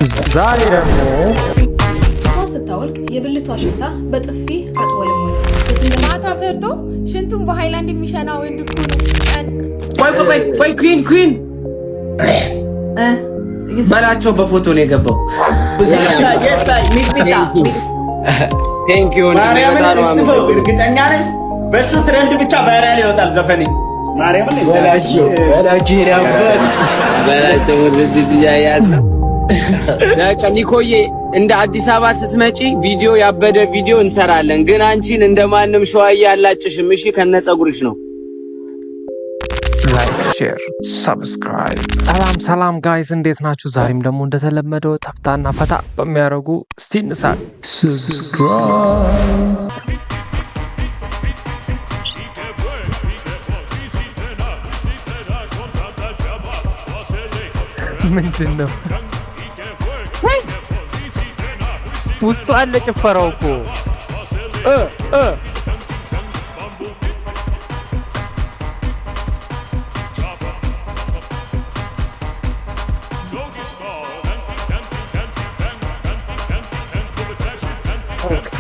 ዛሬ ደግሞ ስታወልቅ የብልቷ ሽታ በጥፊ አጥወለወለ። ማታ ፈርቶ ሽንቱን በሃይላንድ የሚሸና ወንድ እኮ ነው። ቆይ ኩዊን በላቸው በፎቶ ነው የገባው። ቴንኪው እርግጠኛ ነኝ በሱ ትሬንድ ብቻ ቫይራል ይወጣል ዘፈኔ። በላቸው ኒኮዬ እንደ አዲስ አበባ ስትመጪ ቪዲዮ ያበደ ቪዲዮ እንሰራለን፣ ግን አንቺን እንደማንም ሸዋዬ አላጭሽም። እሺ ከነጸጉርሽ ነው። ላይክ፣ ሼር፣ ሰብስክራይብ። ሰላም ጋይስ እንዴት ናችሁ? ዛሬም ደግሞ እንደተለመደው ጠፍታና ፈታ በሚያደርጉ እስቲ እንሳቅ። ምንድን ነው ውስጡ አለ ጭፈራው እኮ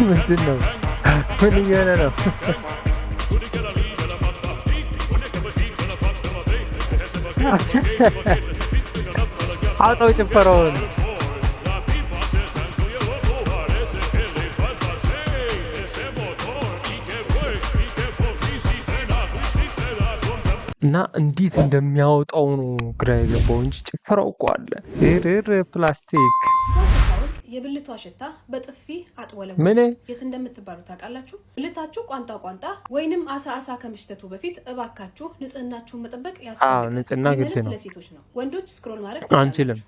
ምንድን ነው? ምን እየሆነ ነው? አውጣው ጭፈራውን። እና እንዴት እንደሚያወጣው ነው ግራ የገባው እንጂ ጭፈራው እኮ አለ። ፕላስቲክ የብልቷ ሽታ በጥፊ አጥወለወለ። ምን የት እንደምትባሉ ታውቃላችሁ? ብልታችሁ ቋንጣ ወይንም አሳ ከመሽተቱ በፊት እባካችሁ ንጽህናችሁን መጠበቅ ያስፈልጋል። ንጽህና ግድ ነው። ለሴቶች ነው። ወንዶች ስክሮል ማድረግ አንችልም።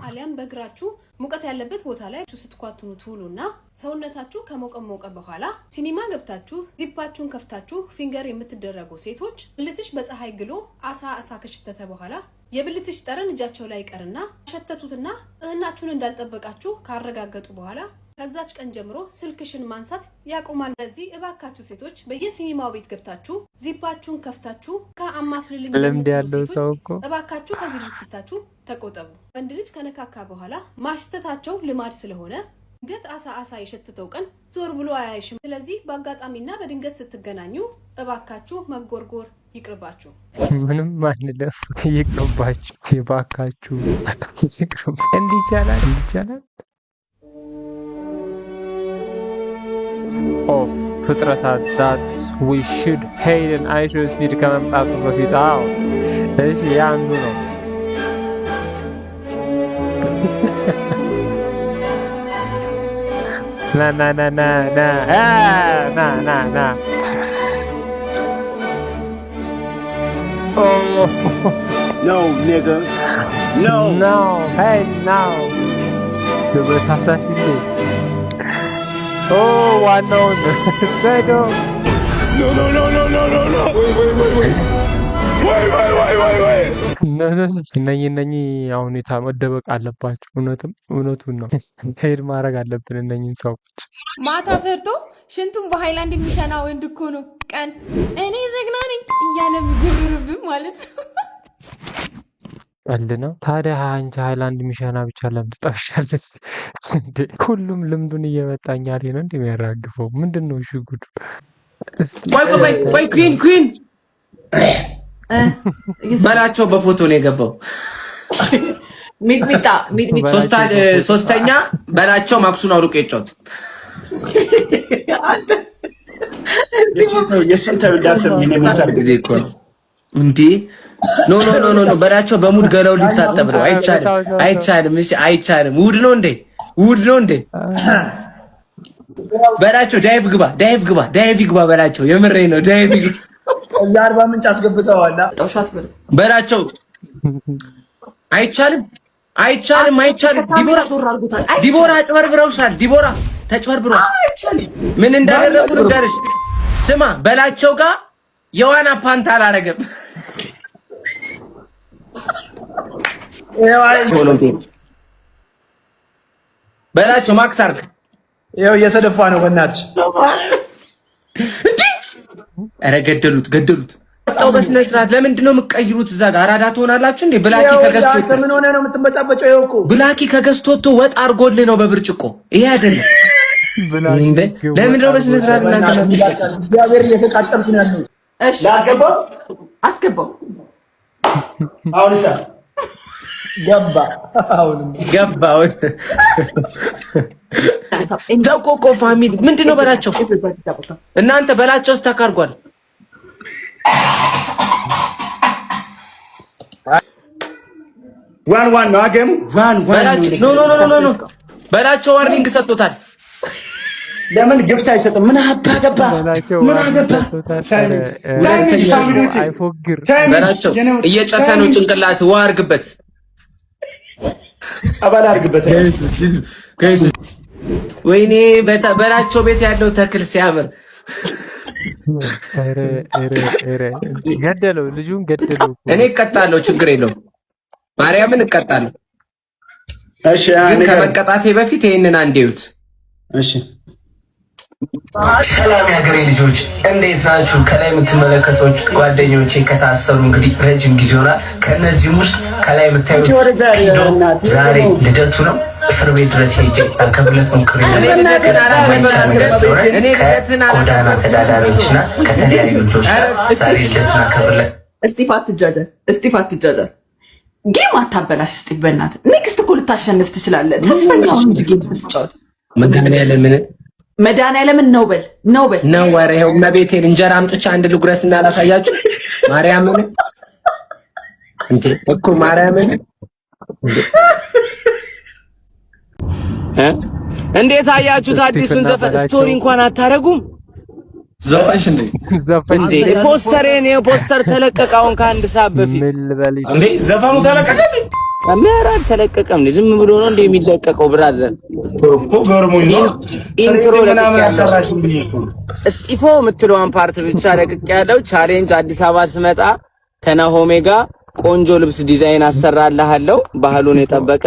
አሊያም በእግራችሁ ሙቀት ያለበት ቦታ ላይ ስትኳትኑ ትውሉና ሰውነታችሁ ከሞቀ በኋላ ሲኒማ ገብታችሁ ዚፓችሁን ከፍታችሁ ፊንገር የምትደረጉ ሴቶች ብልትሽ በፀሐይ ግሎ አሳ ከሽተተ በኋላ የብልትሽ ጠረን እጃቸው ላይ ቀርና ሸተቱትና እህናችሁን እንዳልጠበቃችሁ ካረጋገጡ በኋላ ከዛች ቀን ጀምሮ ስልክሽን ማንሳት ያቆማል። ለዚህ እባካችሁ ሴቶች በየሲኒማው ቤት ገብታችሁ ዚፓችሁን ከፍታችሁ ከአማስልልኝ ልምድ ያለው ሰው እኮ እባካችሁ ከዚህ ድርጊታችሁ ተቆጠቡ። ወንድ ልጅ ከነካካ በኋላ ማሽተታቸው ልማድ ስለሆነ ድንገት አሳ የሸተተው ቀን ዞር ብሎ አያይሽም። ስለዚህ በአጋጣሚና በድንገት ስትገናኙ እባካችሁ መጎርጎር ይቅርባችሁ። ምንም አንልም፣ ይቅርባችሁ፣ ይባካችሁ፣ ይቅርብ። እንዲቻላል ኦፍ ፍጥረታት that we should hate and አይሾ ስፒድ ከመምጣቱ በፊት እሺ ያንዱ ነው። ና Oh no nigga no hey no በሳሳሽ ዋናው ሰዶ እነኚህ አሁን መደበቅ አለባቸው። እውነቱን ነው። ሄድ ማድረግ አለብን እነኚህን ሰዎች። ማታ ፈርቶ ሽንቱን በሃይላንድ የሚሸና ወንድ እኮ ነው። ቀን እኔ ዘግና ነኝ እያለ ግብርብም ማለት ነው። ቀልድ ነው። ታዲያ አንቺ ሃይላንድ የሚሸና ብቻ ለምን ትጠብሻለሽ እንዴ? ሁሉም ልምዱን እየመጣኛ ነው እንደሚያራግፈው ምንድን ነው? እሺ ጉድ። ቆይ ኩዊን በላቸው በፎቶ ነው የገባው። ሚጥሚጣ ሶስተኛ በላቸው ማክሱን አውልቆ የጮት የሱን ተብዳሰብ የሚመጣር ጊዜ እኮ ነው እንዴ? ኖ በላቸው በሙድ ገላው ሊታጠብ ነው። አይቻልም። እሺ አይቻልም። ውድ ነው እንዴ? በላቸው ዳይቭ ግባ በላቸው። የምሬ ነው ዳይቭ እዛ 40 ምንጭ አስገብተዋል። ጠውሻት በላቸው። አይቻልም። ዲቦራ አጭበርብረውሻል። ዲቦራ ተጭበርብሯል። ምን እንዳደረጉ ልንገርሽ። ስማ በላቸው ጋር የዋና ፓንት አላረገም። በላቸው ማክስ አድርግ። ይኸው እየተደፋ ነው በእናትሽ። ኧረ ገደሉት። ወጣው በስነ ስርዓት ለምንድን ነው የምትቀይሩት? እዛ ጋር አራዳ ትሆናላችሁ እንዴ? ብላኪ ከገዝቶ ምን ሆነ ነው የምትበጫበጨው? ይኸው እኮ ብላኪ ከገዝቶ ወጥ አርጎልህ ነው በብርጭቆ። ይሄ አይደለም ለምንድን ነው በስነ ስርዓት እናንተ እግዚአብሔር እየተቃጠልኩ ነው ያለው። እሺ አስገባው። አሁንሳ ገባው ዘቆቆ ፋሚሊ ምንድን ነው በላቸው እናንተ በላቸው ስታካርጓል ዋን ነው አገም ዋን ኖ በላቸው ዋርኒንግ ሰጥቶታል። ለምን ግፍት አይሰጥም? ምን አባገባ ምን አገባ አይፎግር በላቸው እየጨሰ ነው ጭንቅላት ውሃ አድርግበት ጸበል አድርግበት። ወይኔ በላቸው ቤት ያለው ተክል ሲያምር ገደለው፣ ልጁን ገደለው። እኔ እቀጣለሁ፣ ችግር የለውም። ማርያምን እቀጣለሁ። እሺ ግን ከመቀጣቴ በፊት ይሄንን አንዴዩት። እሺ ሰላም የሀገሬ ልጆች እንዴት ናችሁ? ከላይ የምትመለከቱት ጓደኞቼ ከታሰሩ እንግዲህ ረጅም ጊዜ ሆኗል። ከነዚህም ውስጥ ከላይ የምታዩት ዛሬ ልደቱ ነው። እስር ቤት ድረስ ሄጄ ከብለት ሞክሬ ከጎዳና ተዳዳሪዎችና ከተለያዩ ልጆች ዛሬ ልደቱን አከብርለት። እስጢፋ አትጃጃል። ጌም አታበላሽ እስጢፍ፣ በእናትህ ኔክስት እኮ ልታሸንፍ ትችላለህ። ተስፈኛው እንጂ ጌም ስትጫወት መድኃኒዓለምን ነው በል ነው ወሬ። ይኸው መቤቴን እንጀራ አምጥቻ አንድ ልጉረስና ላሳያችሁ። ማርያምን እንዴ እኮ ማርያምን እንዴት አያችሁት? አዲሱን ዘፈን ስቶሪ እንኳን አታረጉም። ዘፈንሽ እንዴ ፖስተር ተለቀቀ አሁን ከአንድ ሰዓት በፊት እንዴ ዘፈኑ ተለቀቀ እንዴ? አመራር ተለቀቀም እንዴ? ዝም ብሎ ነው እንዴ የሚለቀቀው? ብራዘር እኮ ገርሞኝ ነው። ኢንትሮ ለቀቀ እስጢፎ የምትለዋን ፓርት ብቻ ለቅቄ ያለው ቻሌንጅ አዲስ አበባ ስመጣ ከናሆሜ ጋር ቆንጆ ልብስ ዲዛይን አሰራልሃለሁ ባህሉን የጠበቀ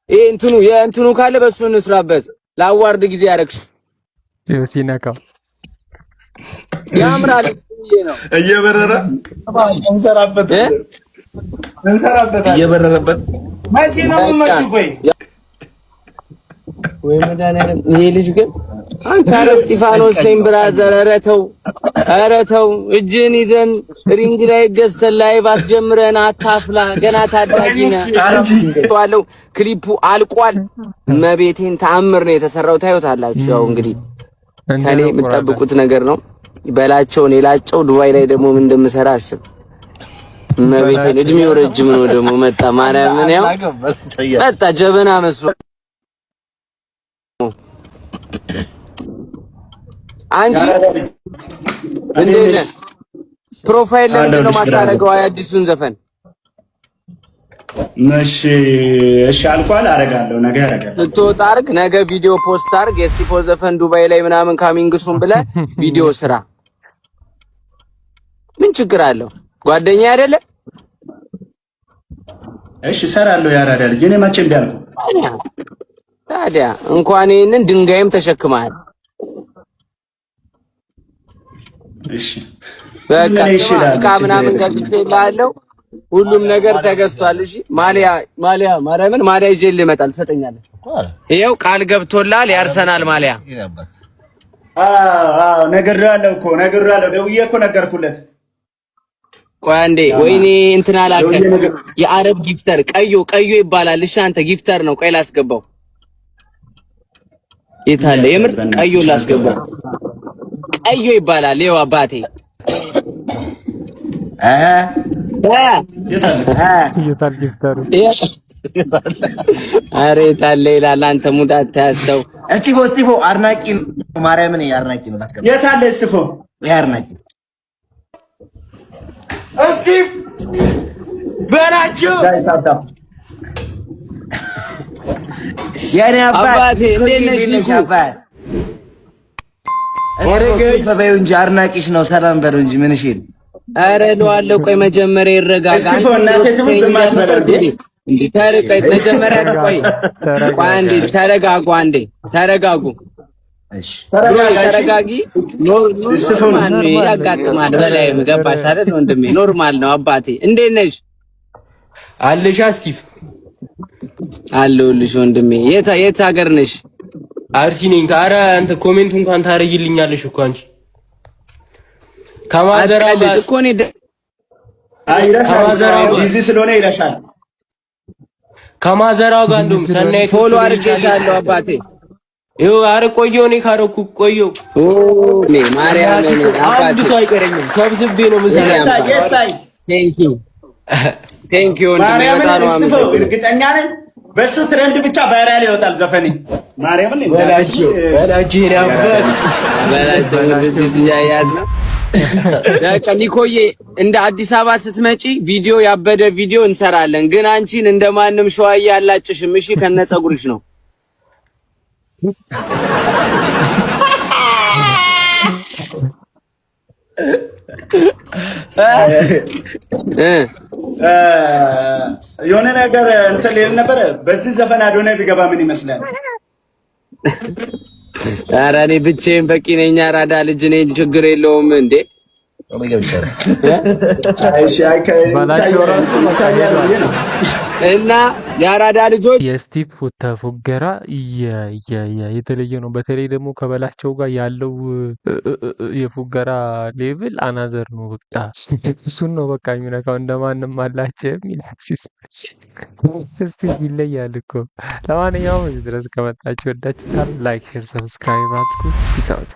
ይሄ የእንትኑ ካለ በሱ እንስራበት። ለአዋርድ ጊዜ ያረክሽ ሲነካው ያምራል ነው እየበረረ እንሰራበት እየበረረበት ማጂ ነው ማጂ ወይ መድኃኒዓለም ይሄ ልጅ ግን አንተ እስጢፋኖስ ነኝ ብራዘር። ኧረ ተው እጅን ይዘን ሪንግ ላይ ገዝተን ላይቭ አስጀምረን አታፍላ። ገና ታዳጊ ነህ። ዋለው ክሊፑ አልቋል። መቤቴን ተአምር ነው የተሰራው። ታዩታላችሁ። ያው እንግዲህ ከኔ የምትጠብቁት ነገር ነው። በላቸውን የላጨው ዱባይ ላይ ደግሞ ምን እንደምሰራ አስብ። መቤቴን እድሜው ረጅም ነው ደግሞ መጣ። ማርያምን ያው መጣ ጀበና መስሎ አንቺ እንዴት ነህ? ፕሮፋይል ለምንድን ነው የማታደርገው አዲሱን ዘፈን? እሺ አልቋል። አደርጋለሁ፣ ነገ አደርጋለሁ። ልትወጣ አድርግ፣ ነገ ቪዲዮ ፖስት አድርግ። የስጢፎ ዘፈን ዱባይ ላይ ምናምን ካሚንግሱን ብለህ ቪዲዮ ስራ። ምን ችግር አለው? ጓደኛ አይደለ? እሺ እሰራለሁ። ያራዳ ልጅ እኔ መቼ እንዳልኩ ታዲያ እንኳን ይሄንን ድንጋይም ተሸክመሃል። እሺ በቃ እቃ ምናምን ገዝቼልሃለሁ። ሁሉም ነገር ተገዝቷል። እሺ ማርያምን ማሊያ ይዤልህ እመጣለሁ። ትሰጠኛለህ? ይኸው ቃል ገብቶልሃል። ያርሰናል ማሊያ። ነግሬዋለሁ። ደውዬ እኮ ነገርኩለት። ቆይ አንዴ። ወይኔ እንትን አላከ የአረብ ጊፍተር ቀዮ ይባላል። እሺ አንተ ጊፍተር ነው። ቆይ ላስገባው። የታለ የምር ቀዮ ላስገባው። ቀዮ ይባላል። ይኸው አባቴ የታል ጊፍተሩ? ኧረ የታለ ይላል። አንተ ሙድ አታያስተው። እስጢፎ አድናቂ ማርያምን አድናቂ ነው። የታለ እስጢፎ አድናቂ እስጢፍ በላችሁ። የኔ አባቴ እንዴት ነሽ? ልኩ በበዩ እንጂ አድናቂሽ ነው። ሰላም በለው እንጂ ምን እሺ። ኧረ እለዋለሁ። ቆይ መጀመሪያ ይረጋጋ። እስጢፎ እናቴ ትሙት ዝም አትበል እንዴ። መጀመሪያ ቆይ አንዴ ተረጋጉ። እሺ ተረጋጊ። ኖርማል ነው ያጋጥማል። በላይ ገባሽ አይደል ወንድሜ? ኖርማል ነው አባቴ። እንዴት ነሽ? አለሽ ስቲቭ? አለሁልሽ ወንድሜ። የት ሀገር ነሽ? አርሲ ነኝ። ኧረ አንተ ኮሜንት እንኳን ታረጊልኛለሽ እኮ አንቺ ከማዘራው ጋር እኮ ነው። ቢዚ ስለሆነ ይረሳል። ከማዘራው ጋር እንደውም ሰናይ ፎሎ አድርጌሻለሁ አባቴ። ይኸው ኧረ ቆየሁ እኔ ካረኩ ቆየሁ። ማርያም ነኝ አባቴ። አንድ ሰው አይቀረኝም። ሰብስቤ ነው የምሰራው። ቴንክ ዩ ወንድሜ። በጣም ነው እርግጠኛ ነኝ በሱ ትሬንድ ብቻ ቫይራል ይወጣል ዘፈኔ። ማርያምን በላችሁ እኔ አባት በላችሁ ያያዝ ነው። ኒኮዬ እንደ አዲስ አበባ ስትመጪ ቪዲዮ ያበደ ቪዲዮ እንሰራለን፣ ግን አንቺን እንደማንም ሸዋዬ አላጭሽም። እሺ ከነፀጉርሽ ነው። የሆነ ነገር እንትን ሌል ነበር። በዚህ ዘፈን አዶናይ ቢገባ ምን ይመስላል? ኧረ እኔ ብቻዬን በቂ ነኝ። አራዳ ልጅ ነኝ፣ ችግር የለውም እንዴ። እና የአራዳ ልጆች የስቲቭ ፉገራ የተለየ ነው። በተለይ ደግሞ ከበላቸው ጋር ያለው የፉገራ ሌቭል አናዘር ነው። በቃ እሱን ነው በቃ የሚነካው። እንደማንም አላቸውም ይላል። ስቲቭ ይለያል እኮ። ለማንኛውም እዚህ ድረስ ከመጣችሁ ወዳችሁታል። ላይክ፣ ሼር፣ ሰብስክራይብ አድርጉ። ፒስ አውት።